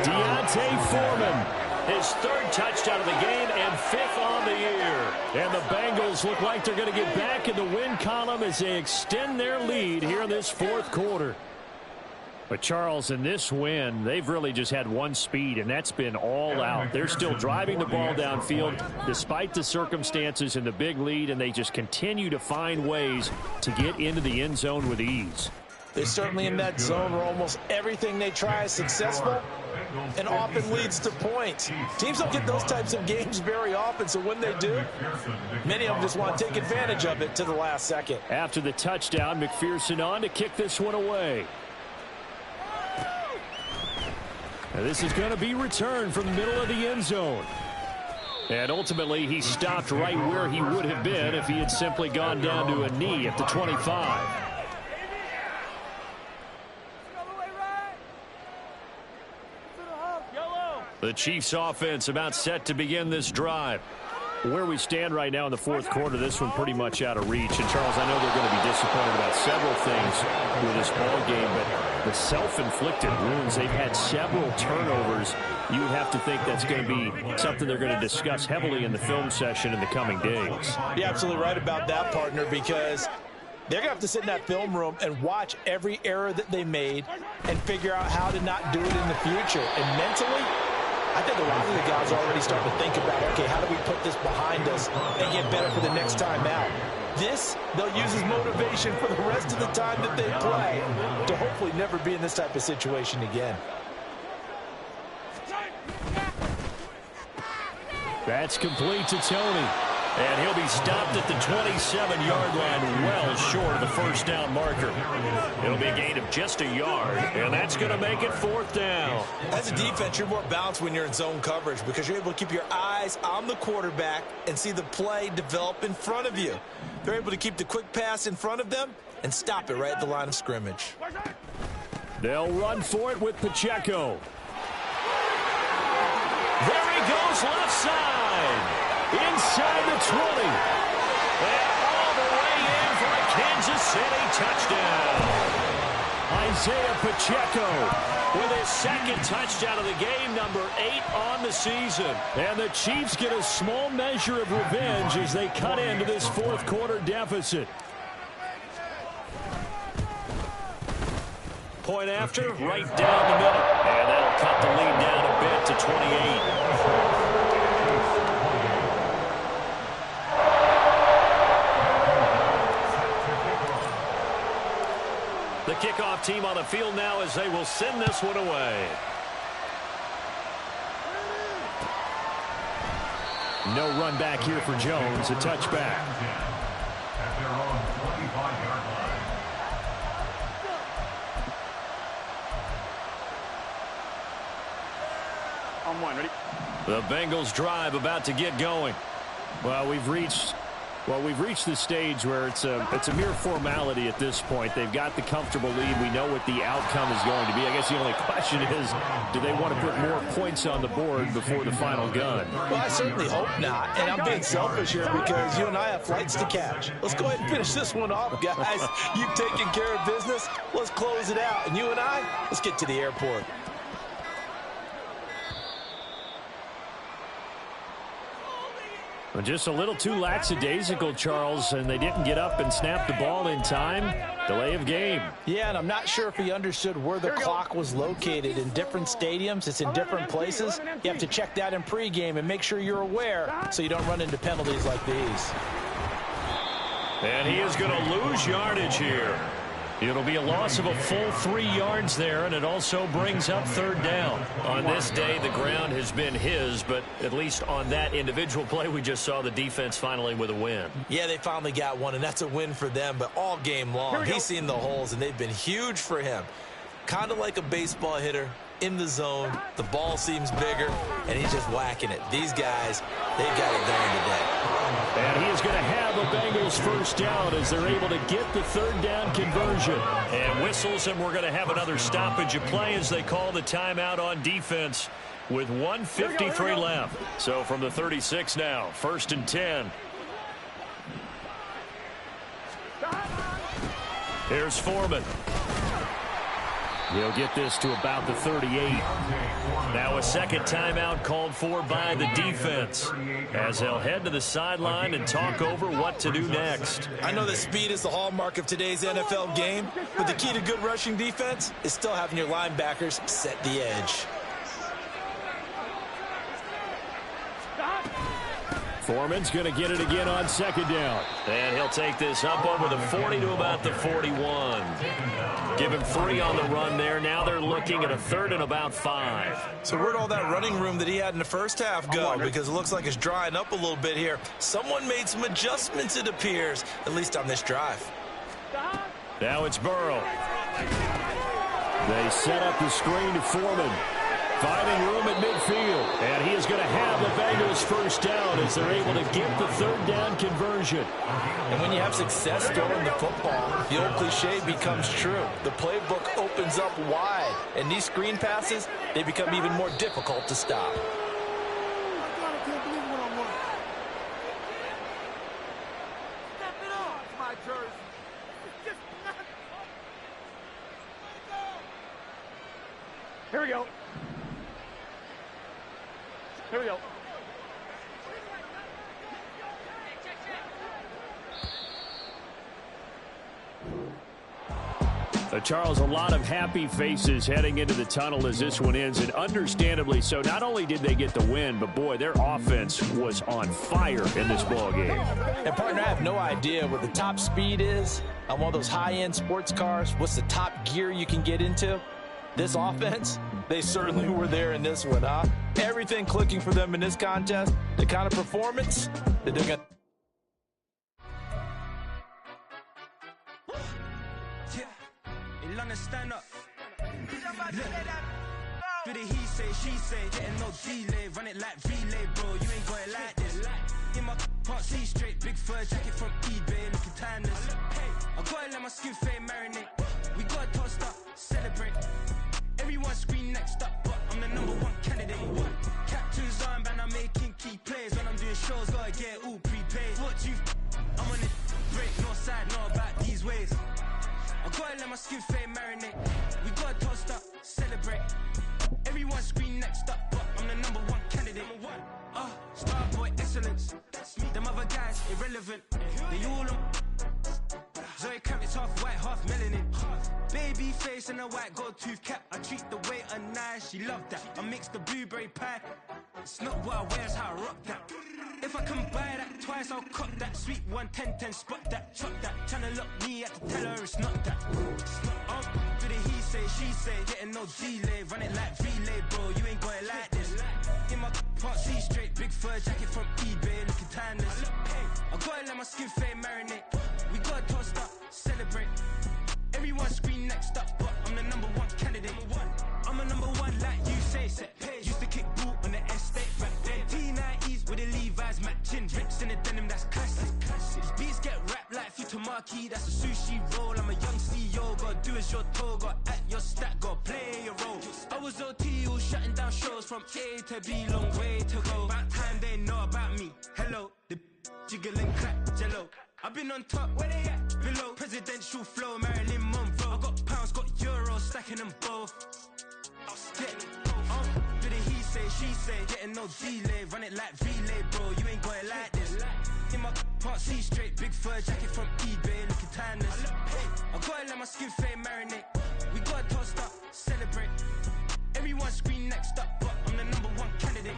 A: Deontay Foreman, his 3rd touchdown of the game and 5th on the year. And the Bengals look like they're going to get back in the win column as they extend their lead here in this 4th quarter. But, Charles, in this win, they've really just had one speed, and that's been all out. They're still driving the ball downfield despite the circumstances and the big lead, and they just continue to find ways to get into the end zone with ease.
B: They're certainly in that zone where almost everything they try is successful and often leads to points. Teams don't get those types of games very often, so when they do, many of them just want to take advantage of it to the last second.
A: After the touchdown, McPherson on to kick this one away. Now this is going to be returned from the middle of the end zone. And ultimately, he stopped right where he would have been if he had simply gone down to a knee at the 25. The Chiefs offense about set to begin this drive. Where we stand right now in the 4th quarter, this one pretty much out of reach. And, Charles, I know they're going to be disappointed about several things with this ball game, but the self-inflicted wounds, they've had several turnovers. You would have to think that's going to be something they're going to discuss heavily in the film session in the coming days.
B: You're absolutely right about that, partner, because they're going to have to sit in that film room and watch every error that they made and figure out how to not do it in the future. And mentally, I think a lot of the guys are already starting to think about, okay, how do we put this behind us and get better for the next time out? This, they'll use as motivation for the rest of the time that they play to hopefully never be in this type of situation again.
A: That's complete to Tony. And he'll be stopped at the 27-yard line, well short of the 1st down marker. It'll be a gain of just a yard, and that's going to make it 4th down.
B: As a defense, you're more balanced when you're in zone coverage because you're able to keep your eyes on the quarterback and see the play develop in front of you. They're able to keep the quick pass in front of them and stop it right at the line of scrimmage.
A: They'll run for it with Pacheco. There he goes, left side. Inside the 20. And all the way in for a Kansas City touchdown. Isaiah Pacheco with his 2nd touchdown of the game, number 8 on the season. And the Chiefs get a small measure of revenge as they cut into this 4th quarter deficit. Point after, right down the middle. And that'll cut the lead down a bit to 28. The kickoff team on the field now as they will send this one away. No run back here for Jones. A touchback.
D: At their own 25-yard line.
C: On one, ready?
A: The Bengals drive about to get going. Well, we've reached the stage where it's a mere formality at this point. They've got the comfortable lead. We know what the outcome is going to be. I guess the only question is, do they want to put more points on the board before the final gun?
B: Well, I certainly hope not. And I'm being selfish here because you and I have flights to catch. Let's go ahead and finish this one off, guys. You've taken care of business. Let's close it out. And you and I, let's get to the airport.
A: Just a little too lackadaisical, Charles, and they didn't get up and snap the ball in time. Delay of game.
B: Yeah, and I'm not sure if he understood where the clock was located. In different stadiums, it's in different places. You have to check that in pregame and make sure you're aware so you don't run into penalties like these.
A: And he is going to lose yardage here. It'll be a loss of a full 3 yards there, and it also brings up third down. On this day, the ground has been his, but at least on that individual play, we just saw the defense finally with a win.
B: Yeah, they finally got one, and that's a win for them, but all game long, he's seen the holes, and they've been huge for him. Kind of like a baseball hitter in the zone. The ball seems bigger, and he's just whacking it. These guys, they've got it going today.
A: And he is going to have a Bengals first down as they're able to get the third down conversion. And whistles, and we're going to have another stoppage of play as they call the timeout on defense with 1:53 left. So from the 36 now, 1st and 10. Here's Foreman. He'll get this to about the 38. Now a second timeout called for by the defense as they'll head to the sideline and talk over what to do next.
B: I know that speed is the hallmark of today's NFL game, but the key to good rushing defense is still having your linebackers set the edge.
A: Foreman's going to get it again on second down. And he'll take this up over the 40 to about the 41. Give him 3 on the run there. Now they're looking at a 3rd and about 5.
B: So where'd all that running room that he had in the first half go? Because it looks like it's drying up a little bit here. Someone made some adjustments, it appears, at least on this drive.
A: Now it's Burrow. They set up the screen to Foreman. Finding room at midfield. And he is going to have the Bengals first down as they're able to get the third down conversion.
B: And when you have success throwing the football, the old cliche becomes true. The playbook opens up wide. And these screen passes, they become even more difficult to stop.
C: Here we go. Here we go.
A: Charles, a lot of happy faces heading into the tunnel as this one ends, and understandably so. Not only did they get the win, but boy, their offense was on fire in this ball game.
B: And partner, I have no idea what the top speed is on one of those high-end sports cars. What's the top gear you can get into? This offense, they certainly were there in this one, huh? Everything clicking for them in this contest, the kind of performance that they're going to...
F: Stand up. Do the he say, she say, getting no delay, run it like relay, bro. You ain't got it like this. In my can't see straight, big fur jacket from eBay, looking timeless. Hey, I gotta let my skin fade marinate. We gotta toast up, celebrate. Everyone scream next up, but I'm the #1 candidate. Captain's armband, I'm making key plays. When I'm doing shows, gotta get all prepaid. What you? I'm on it, break, no side, know about these ways. I gotta let my skin fade marinate. We gotta toast up, celebrate. Everyone scream next up, but I'm the #1 candidate. Starboy excellence. Them other guys irrelevant. They all on. Zoe Camp, it's half white, half melanin. Baby face and a white gold tooth cap. I treat the waiter nice, she love that. I mix the blueberry pie. It's not what I wear, it's how I rock that. If I can buy that twice, I'll cop that. Sweet 110, spot that, chop that. Tryna lock me, I have to tell her it's not that. she say, getting no delay. Run it like relay, bro, you ain't got it like this. In my can't see straight, big fur jacket from eBay, looking timeless. I gotta let my skin fade marinate. We gotta toast up, celebrate. Everyone scream next up, but I'm the #1 candidate. I'm a #1 like you say, set pace. Used to kick boot on the estate back then. T90s with the Levi's matching. Rips in the denim, that's classic. These beats get wrapped like Futamaki, that's a sushi roll. I'm a young CEO, gotta do as you're told. Gotta act your stat, gotta play your role. I was OT, all shutting down shows from A to B, long way to go. About time they know about me. Hello, the jiggle and clap, jello. I've been on top, where they at? Below, presidential flow, Marilyn Monroe. I got pounds, got euros, stacking them both. Did it he say, she say, getting no delay. Run it like relay, bro, you ain't got it like this. In my can't see straight, big fur jacket from eBay, looking timeless. I gotta let my skin fade marinate. We gotta toast up, celebrate. Everyone scream next up, but I'm the #1 candidate.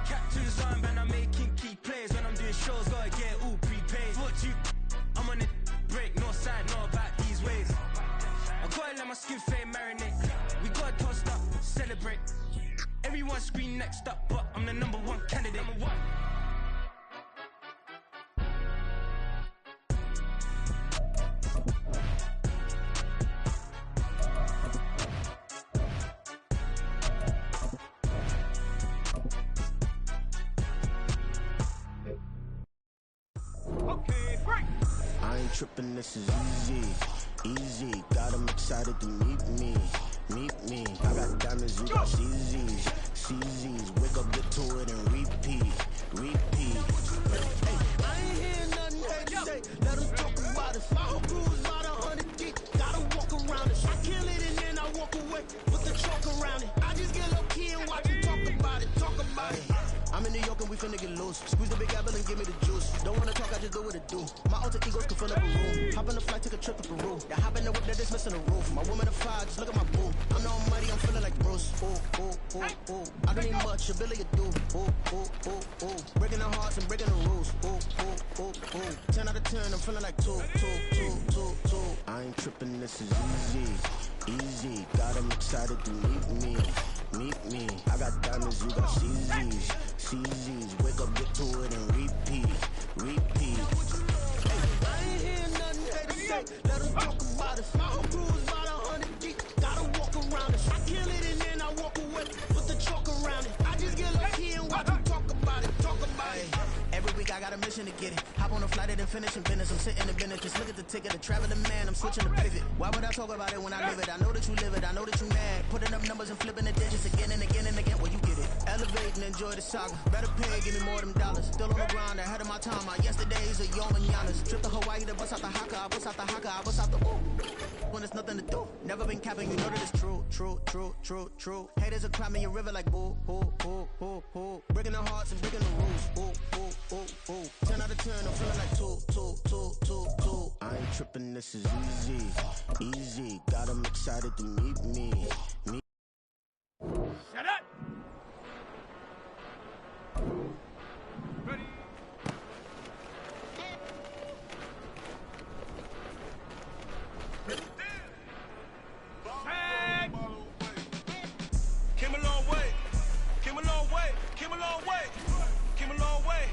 F: Captain's armband, I'm making key plays. When I'm doing shows, gotta get all prepaid. What you, I'm on it, break, no side, know about these ways. I gotta let my skin fade marinate. We gotta toast up, celebrate. Everyone scream next up, but I'm the #1 candidate.
C: Okay, break.
G: I ain't tripping, this is easy. Got 'em excited to meet me. I got diamonds, you got CZs. Wake up, get to it and repeat. Hey, I ain't hear nothing hate to say. Let 'em talk about it. My whole crew is about 100 deep. Gotta walk around it. I kill it and then I walk away with the chalk around it. I just get low key and watch them talk about it. I'm in New York and we finna get loose. Squeeze the big apple and give me the juice. Don't wanna talk, I just do what it do. My alter egos can fill up a room. Hop on the flight, take a trip to Peru. Yeah, hop in the whip, they're missing the roof. My woman a fire, just look at my boo. I'm the almighty, I'm feeling like Bruce. Ooh. I don't need much, ability to do. Ooh. Breaking the hearts and breaking the rules. Ooh. 10 out of 10, I'm feeling like two. I ain't tripping, this is easy. Got 'em excited to meet me. I got diamonds, you got CZs. Wake up, get to it and repeat. Hey, I ain't hear nothing hate to say. Let 'em talk about it. My whole crew is about 100 deep. Gotta walk around it. I kill it and then I walk away with the chalk around it. I just get low key and watch them talk about it. Every week I got a mission to get it. Hop on a flight and finish in business. I'm sitting in business, just look at the ticket. A traveling man, I'm switching the pivot. Why would I talk about it when I live it? I know that you live it, I know that you mad. Putting up numbers and flipping the digits again and again. Well, you get it. Elevate and enjoy the saga. Better pay, give me more of them dollars. Still on the grind, ahead of my time. My yesterdays are your mananas. Trip to Hawaii to bust out the haka. I bust out the woo. When there's nothing to do. Never been capping, you know that it's true. Haters are climbing your river like boo. Breaking the hearts and breaking the rules. Ooh. 10 out of 10, I'm feeling like two. I ain't tripping, this is easy. Got 'em excited to meet me.
C: Shut up. Ready.
F: Came a long way.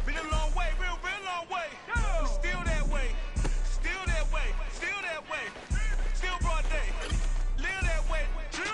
F: Been a long way, real long way.
C: Go.
F: Still that way. Still broad day. Live that way. Drill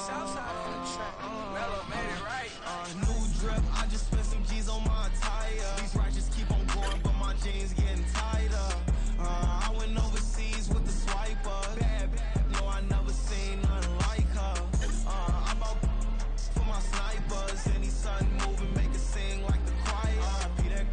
F: Southside, Mellow made it right. New drip, I just spent some G's on my attire. These righteous keep on going, but my jeans getting tighter. I went overseas with the swiper. Bad, no, I never seen nothing like her. I bought for my snipers. Any son moving, make it sing like the choir. RIP that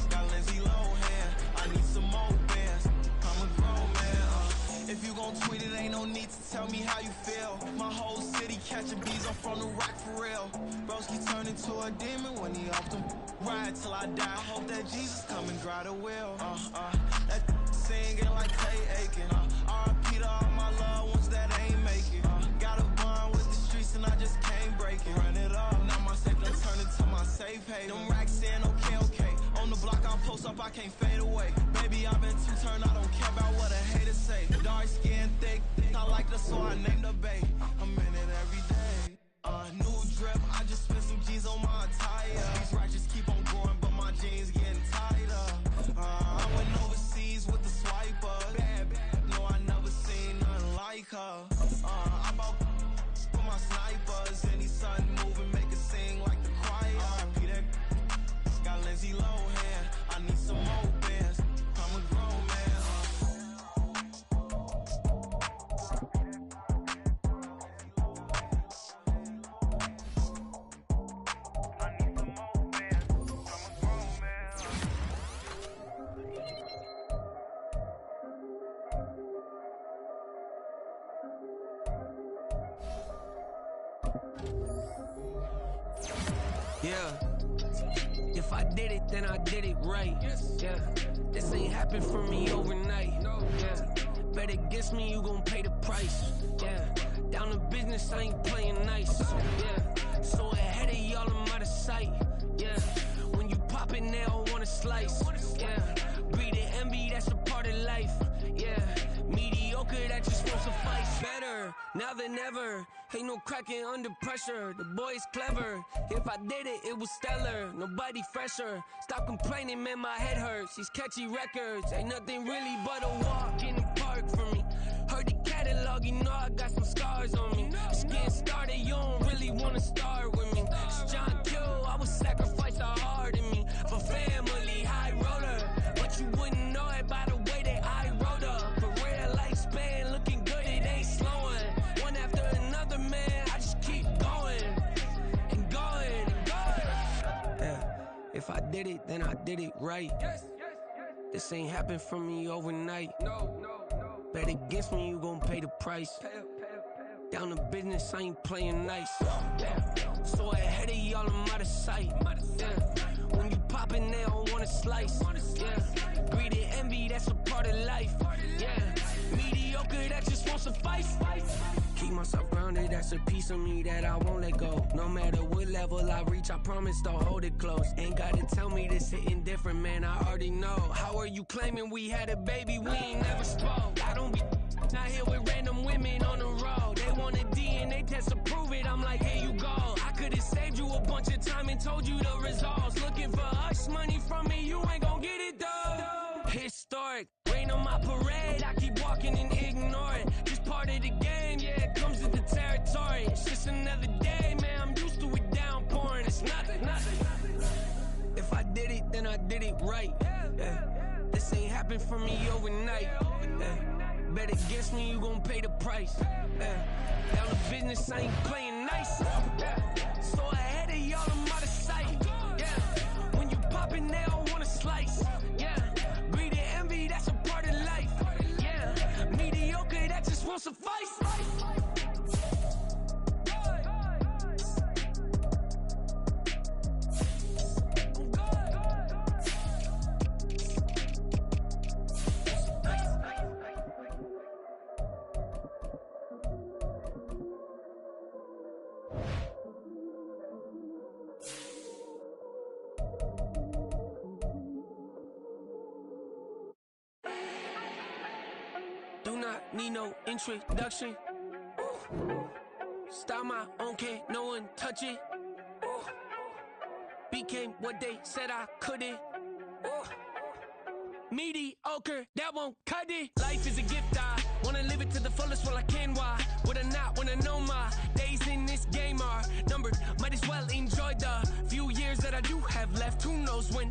F: got Lindsay Lohan. I need some more bands. I'm a grown man. If you gon' tweet it, ain't no need to tell me how you feel. My whole city catching bees, I'm from the rock for real. Broski turned into a demon when he off them. Ride till I die, hope that Jesus come and grab the wheel. That singing like Clay Aiken. RIP to all my loved ones that ain't make it. Got a bond with the streets and I just can't break it. Run it up, now my safe done turn into my safe haven. Them racks in, okay. On the block I'll post up, I can't fade away. Baby, I've been too turned, I don't care about what a hater say. Dark skin, thick, I like the so I named the bay. I'm in it every day. New drip, I just spent some G's on my attire. These righteous keep on going, but my jeans getting tighter. I went overseas with the swiper. Bad, no, I never seen nothing like her. I bought for my snipers. Any son moving, make it sing like the choir. RIP that got Lindsay Lohan. I need some more bands. I'm a grown man.
H: Yeah, if I did it, then I did it right. Yeah, this ain't happened for me overnight. Yeah, bet against me, you gon' pay the price. Yeah, down to business, I ain't playing nice. Yeah, so ahead of y'all, I'm out of sight. Yeah, when you pop it, they all wanna slice. Yeah, greed and envy, that's a part of life. Yeah, mediocre, that just won't suffice. Better now than ever. Ain't no cracking under pressure. The boy's clever. If I did it, it was stellar. Nobody fresher. Stop complaining, man, my head hurts. These catchy records ain't nothing really but a walk in the park for me. Heard the catalog, you know I got some scars on me. Just getting started, you don't really wanna start with me. It's John Kill, I would sacrifice a heart in me for family, high roller. But you wouldn't know it by the way that I wrote up. For real lifespan, looking good, it ain't slowing. One after another, man, I just keep going and going and going. Yeah, if I did it, then I did it right. This ain't happened for me overnight. Bet against me, you gon' pay the price. Down to business, I ain't playing nice. Yeah. So ahead of y'all, I'm out of sight. Yeah. When you poppin', they don't wanna slice. Yeah. Greed and envy, that's a part of life. Yeah. Mediocre, that just won't suffice. Keep myself grounded, that's a piece of me that I won't let go. No matter what level I reach, I promise to hold it close. Ain't gotta tell me this hitting different, man, I already know. How are you claiming we had a baby, we ain't never spoke? I don't be out here with random women on the road. They want a DNA test to prove it, I'm like, here you go. I could've saved you a bunch of time and told you the results. Looking for hush money from me, you ain't gon' get it though. Historic, rain on my parade, I keep walking and ignore it. Just part of the game, yeah, it comes with the territory. It's just another day, man, I'm used to it downpouring. It's nothing. If I did it, then I did it right. Yeah. This ain't happened for me overnight. Yeah. Bet against me, you gon' pay the price. Yeah. Down to business, I ain't playing nice. Yeah. So ahead of y'all, I'm out of sight. Yeah. When you poppin', they don't wanna slice. Yeah. Greed and envy, that's a part of life. Yeah. Mediocre, that just won't suffice. Do not need no introduction. Ooh. Start my own, can't no one touch it. Ooh. Became what they said I couldn't. Ooh. mediocre, that won't cut it. Life is a gift, I wanna live it to the fullest while I can. Why would I not wanna know my days in this game are numbered? Might as well enjoy the few years that I do have left. Who knows when